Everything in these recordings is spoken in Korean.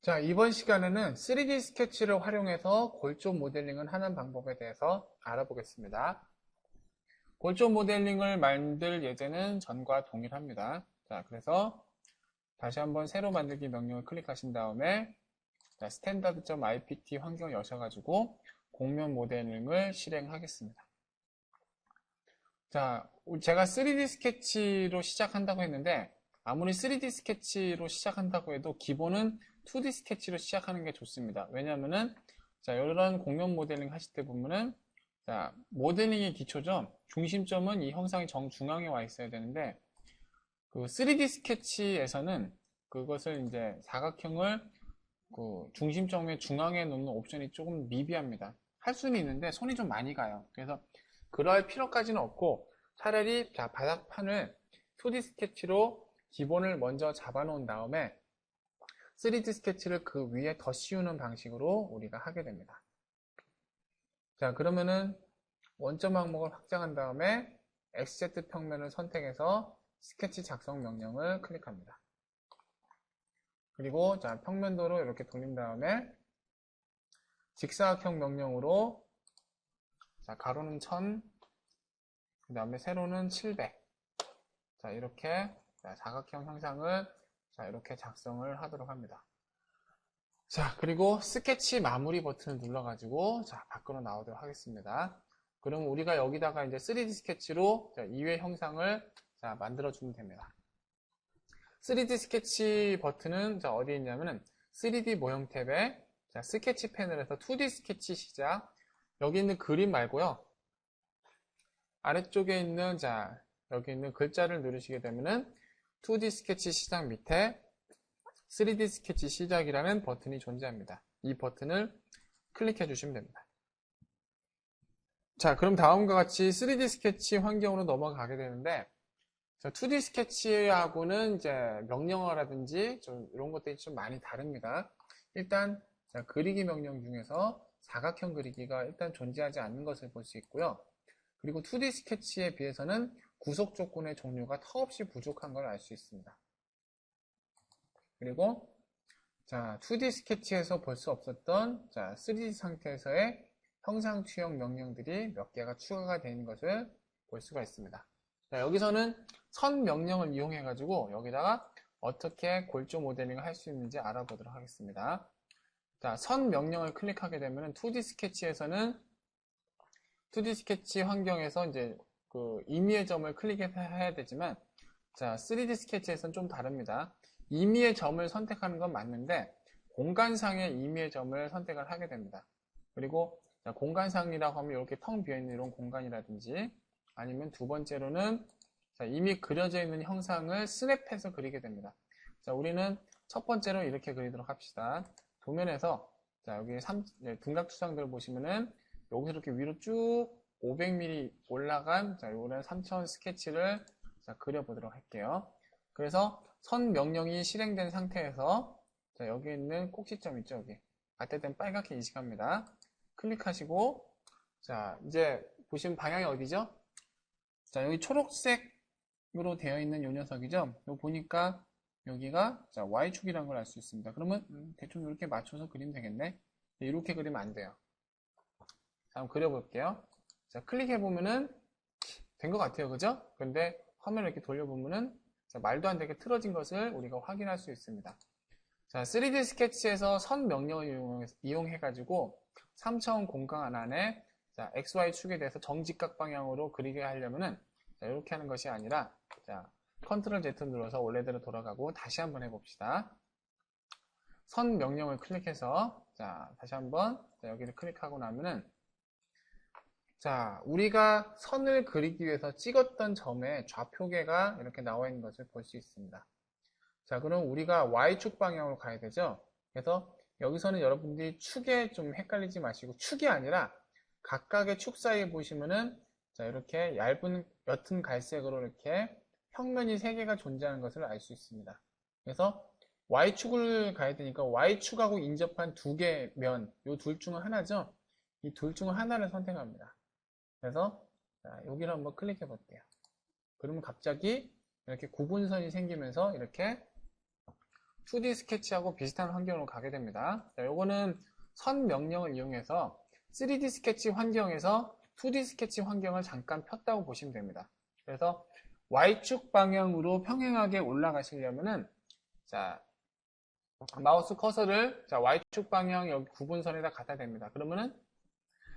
자, 이번 시간에는 3D 스케치를 활용해서 골조 모델링을 하는 방법에 대해서 알아보겠습니다. 골조 모델링을 만들 예제는 전과 동일합니다. 자, 그래서 다시 한번 새로 만들기 명령을 클릭하신 다음에 standard.ipt 환경을 여셔가지고 공면 모델링을 실행하겠습니다. 자, 제가 3D 스케치로 시작한다고 했는데 아무리 3D 스케치로 시작한다고 해도 기본은 2D 스케치로 시작하는 게 좋습니다. 왜냐면은 자, 이런 공면 모델링 하실 때 보면은 자, 모델링의 기초죠. 중심점은 이 형상의 정중앙에 와 있어야 되는데 그 3D 스케치에서는 그것을 이제 사각형을 그 중심점의 중앙에 놓는 옵션이 조금 미비합니다. 할 수는 있는데 손이 좀 많이 가요. 그래서 그럴 필요까지는 없고 차라리 자, 바닥판을 2D 스케치로 기본을 먼저 잡아 놓은 다음에 3D 스케치를 그 위에 더 씌우는 방식으로 우리가 하게 됩니다. 자, 그러면은 원점 항목을 확장한 다음에 XZ 평면을 선택해서 스케치 작성 명령을 클릭합니다. 그리고 자, 평면도로 이렇게 돌린 다음에 직사각형 명령으로 자, 가로는 1000, 그 다음에 세로는 700. 자, 이렇게 자, 사각형 형상을 자, 이렇게 작성을 하도록 합니다. 자, 그리고 스케치 마무리 버튼을 눌러가지고 자, 밖으로 나오도록 하겠습니다. 그럼 우리가 여기다가 이제 3D 스케치로 자, 2회 형상을 자, 만들어주면 됩니다. 3D 스케치 버튼은 자, 어디에 있냐면은 3D 모형 탭에 자, 스케치 패널에서 2D 스케치 시작 여기 있는 그림 말고요. 아래쪽에 있는 자, 여기 있는 글자를 누르시게 되면은 2D 스케치 시작 밑에 3D 스케치 시작이라는 버튼이 존재합니다. 이 버튼을 클릭해 주시면 됩니다. 자, 그럼 다음과 같이 3D 스케치 환경으로 넘어가게 되는데 2D 스케치하고는 이제 명령어라든지 좀 이런 것들이 좀 많이 다릅니다. 일단 자, 그리기 명령 중에서 사각형 그리기가 일단 존재하지 않는 것을 볼 수 있고요. 그리고 2D 스케치에 비해서는 구속 조건의 종류가 턱없이 부족한 걸 알 수 있습니다. 그리고 자, 2D 스케치에서 볼 수 없었던 자, 3D 상태에서의 형상 투영 명령들이 몇 개가 추가가 되는 것을 볼 수가 있습니다. 자, 여기서는 선 명령을 이용해 가지고 여기다가 어떻게 골조 모델링을 할 수 있는지 알아보도록 하겠습니다. 자, 선 명령을 클릭하게 되면 2D 스케치에서는 2D 스케치 환경에서 이제 그 임의의 점을 클릭해야 되지만 자, 3D 스케치에서는 좀 다릅니다. 임의의 점을 선택하는 건 맞는데 공간상의 임의의 점을 선택을 하게 됩니다. 그리고 자, 공간상이라고 하면 이렇게 텅 비어있는 이런 공간이라든지 아니면 두 번째로는 자, 이미 그려져 있는 형상을 스냅해서 그리게 됩니다. 자, 우리는 첫 번째로 이렇게 그리도록 합시다. 도면에서 자, 여기 등각투상들 보시면은 여기서 이렇게 위로 쭉 500mm 올라간 자, 요런 3000 스케치를 자, 그려보도록 할게요. 그래서 선 명령이 실행된 상태에서 자, 여기 있는 꼭지점 있죠, 여기. 아태된 빨갛게 인식합니다. 클릭하시고 자, 이제 보시면 방향이 어디죠? 자, 여기 초록색으로 되어 있는 이 녀석이죠? 이거 보니까 여기가 자, Y축이라는 걸 알 수 있습니다. 그러면 대충 이렇게 맞춰서 그리면 되겠네. 이렇게 그리면 안 돼요. 자, 한번 그려볼게요. 자, 클릭해보면은 된 것 같아요. 그죠? 근데 화면을 이렇게 돌려보면은 자, 말도 안 되게 틀어진 것을 우리가 확인할 수 있습니다. 자, 3D 스케치에서 선 명령을 이용해가지고 3차원 공간 안에 자, XY축에 대해서 정직각 방향으로 그리게 하려면은 자, 이렇게 하는 것이 아니라 자, 컨트롤 Z 눌러서 원래대로 돌아가고 다시 한번 해봅시다. 선 명령을 클릭해서 자, 다시 한번 자, 여기를 클릭하고 나면은 자, 우리가 선을 그리기 위해서 찍었던 점의 좌표계가 이렇게 나와 있는 것을 볼 수 있습니다. 자, 그럼 우리가 Y축 방향으로 가야 되죠? 그래서 여기서는 여러분들이 축에 좀 헷갈리지 마시고 축이 아니라 각각의 축 사이에 보시면은 자, 이렇게 옅은 갈색으로 이렇게 평면이 3개가 존재하는 것을 알 수 있습니다. 그래서 Y축을 가야 되니까 Y축하고 인접한 2개 면, 이 둘 중 하나죠? 이 둘 중 하나를 선택합니다. 그래서 자, 여기를 한번 클릭해 볼게요. 그러면 갑자기 이렇게 구분선이 생기면서 이렇게 2D 스케치하고 비슷한 환경으로 가게 됩니다. 자, 요거는 선 명령을 이용해서 3D 스케치 환경에서 2D 스케치 환경을 잠깐 폈다고 보시면 됩니다. 그래서 Y축 방향으로 평행하게 올라가시려면은, 자, 마우스 커서를, 자, Y축 방향 여기 구분선에다 갖다 댑니다. 그러면은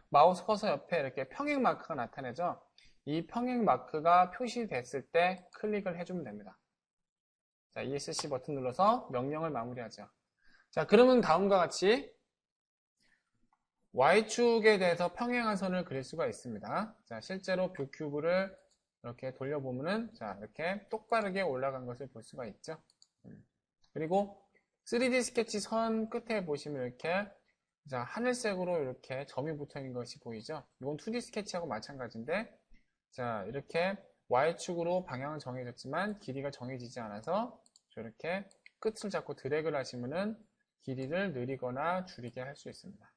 마우스 커서 옆에 이렇게 평행 마크가 나타나죠? 이 평행 마크가 표시됐을 때 클릭을 해주면 됩니다. 자, ESC 버튼 눌러서 명령을 마무리하죠. 자, 그러면 다음과 같이 Y축에 대해서 평행한 선을 그릴 수가 있습니다. 자, 실제로 뷰 큐브를 이렇게 돌려보면은, 자, 이렇게 똑바르게 올라간 것을 볼 수가 있죠. 그리고 3D 스케치 선 끝에 보시면 이렇게, 자, 하늘색으로 이렇게 점이 붙어 있는 것이 보이죠? 이건 2D 스케치하고 마찬가지인데, 자, 이렇게 Y축으로 방향은 정해졌지만 길이가 정해지지 않아서 저렇게 끝을 잡고 드래그를 하시면은 길이를 느리거나 줄이게 할 수 있습니다.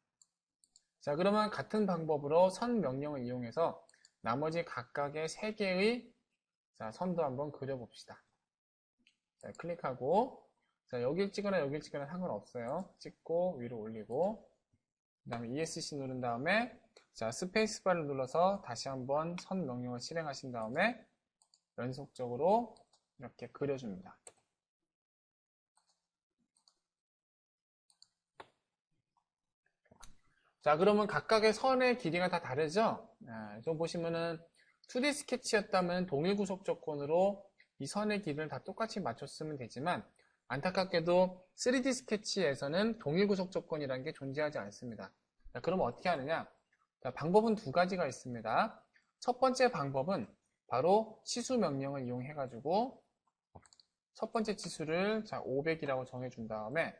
자, 그러면 같은 방법으로 선 명령을 이용해서 나머지 각각의 3개의 자, 선도 한번 그려봅시다. 자, 클릭하고, 자, 여길 찍거나 여길 찍거나 상관없어요. 찍고 위로 올리고, 그 다음에 ESC 누른 다음에, 자, 스페이스바를 눌러서 다시 한번 선 명령을 실행하신 다음에 연속적으로 이렇게 그려줍니다. 자, 그러면 각각의 선의 길이가 다 다르죠? 좀 보시면은 2D 스케치였다면 동일 구속 조건으로 이 선의 길이를 다 똑같이 맞췄으면 되지만 안타깝게도 3D 스케치에서는 동일 구속 조건이라는 게 존재하지 않습니다. 자, 그럼 어떻게 하느냐? 자, 방법은 두 가지가 있습니다. 첫 번째 방법은 바로 치수 명령을 이용해가지고 첫 번째 치수를 자, 500이라고 정해준 다음에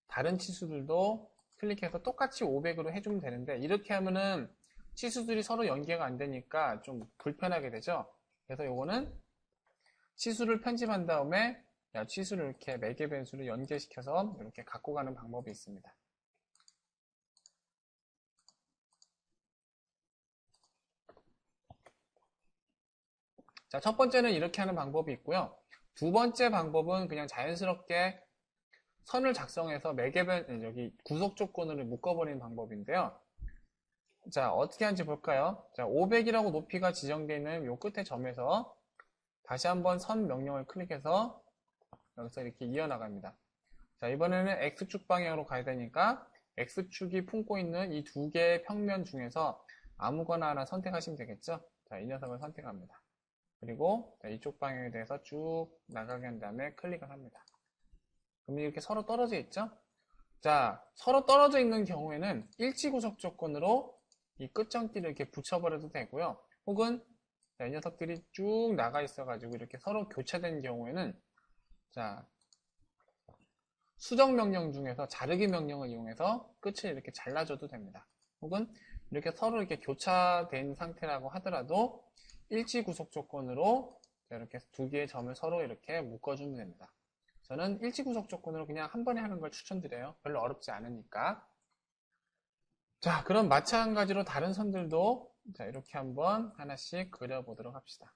다른 치수들도 클릭해서 똑같이 500으로 해주면 되는데 이렇게 하면은 치수들이 서로 연계가 안 되니까 좀 불편하게 되죠. 그래서 요거는 치수를 편집한 다음에 치수를 이렇게 매개 변수로 연계시켜서 이렇게 갖고 가는 방법이 있습니다. 자, 첫 번째는 이렇게 하는 방법이 있고요. 두 번째 방법은 그냥 자연스럽게 선을 작성해서 매개변 여기 구속 조건으로 묶어버리는 방법인데요. 자, 어떻게 하는지 볼까요? 자, 500이라고 높이가 지정되어 있는 요 끝에 점에서 다시 한번 선 명령을 클릭해서 여기서 이렇게 이어나갑니다. 자, 이번에는 X축 방향으로 가야 되니까 X축이 품고 있는 이 두 개의 평면 중에서 아무거나 하나 선택하시면 되겠죠? 자, 이 녀석을 선택합니다. 그리고 자, 이쪽 방향에 대해서 쭉 나가게 한 다음에 클릭을 합니다. 그럼 이렇게 서로 떨어져 있죠? 자, 서로 떨어져 있는 경우에는 일치구속 조건으로 이 끝점띠를 이렇게 붙여버려도 되고요. 혹은 자, 이 녀석들이 쭉 나가 있어가지고 이렇게 서로 교차된 경우에는 자, 수정 명령 중에서 자르기 명령을 이용해서 끝을 이렇게 잘라줘도 됩니다. 혹은 이렇게 서로 이렇게 교차된 상태라고 하더라도 일치 구속 조건으로 이렇게 두 개의 점을 서로 이렇게 묶어주면 됩니다. 저는 일치 구속 조건으로 그냥 한 번에 하는 걸 추천드려요. 별로 어렵지 않으니까. 자, 그럼 마찬가지로 다른 선들도 자, 이렇게 한번 하나씩 그려보도록 합시다.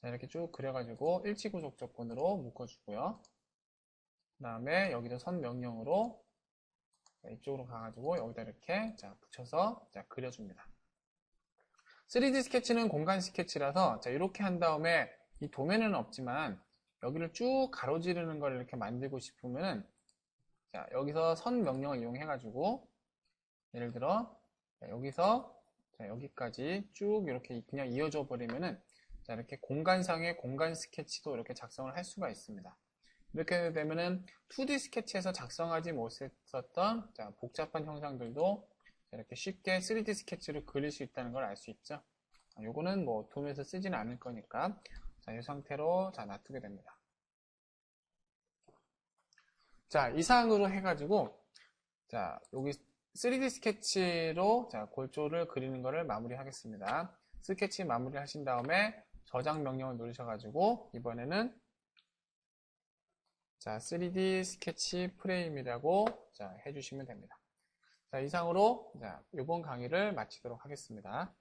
자, 이렇게 쭉 그려가지고 일치 구속 조건으로 묶어주고요. 그 다음에 여기도 선 명령으로 이쪽으로 가가지고 여기다 이렇게 자, 붙여서 자, 그려줍니다. 3D 스케치는 공간 스케치라서 자, 이렇게 한 다음에 이 도면에는 없지만 여기를 쭉 가로지르는 걸 이렇게 만들고 싶으면은 자, 여기서 선 명령을 이용해가지고 예를 들어 자, 여기서 자, 여기까지 쭉 이렇게 그냥 이어져 버리면은 자, 이렇게 공간상의 공간 스케치도 이렇게 작성을 할 수가 있습니다. 이렇게 되면은 2D 스케치에서 작성하지 못했었던 자, 복잡한 형상들도 이렇게 쉽게 3D 스케치로 그릴 수 있다는 걸 알 수 있죠. 요거는 뭐 도면에서 쓰지는 않을 거니까 자, 이 상태로 자, 놔두게 됩니다. 자, 이상으로 해가지고 자, 여기 3D 스케치로 자, 골조를 그리는 거를 마무리하겠습니다. 스케치 마무리 하신 다음에 저장 명령을 누르셔가지고 이번에는 자, 3D 스케치 프레임이라고 자, 해주시면 됩니다. 자, 이상으로 자, 이번 강의를 마치도록 하겠습니다.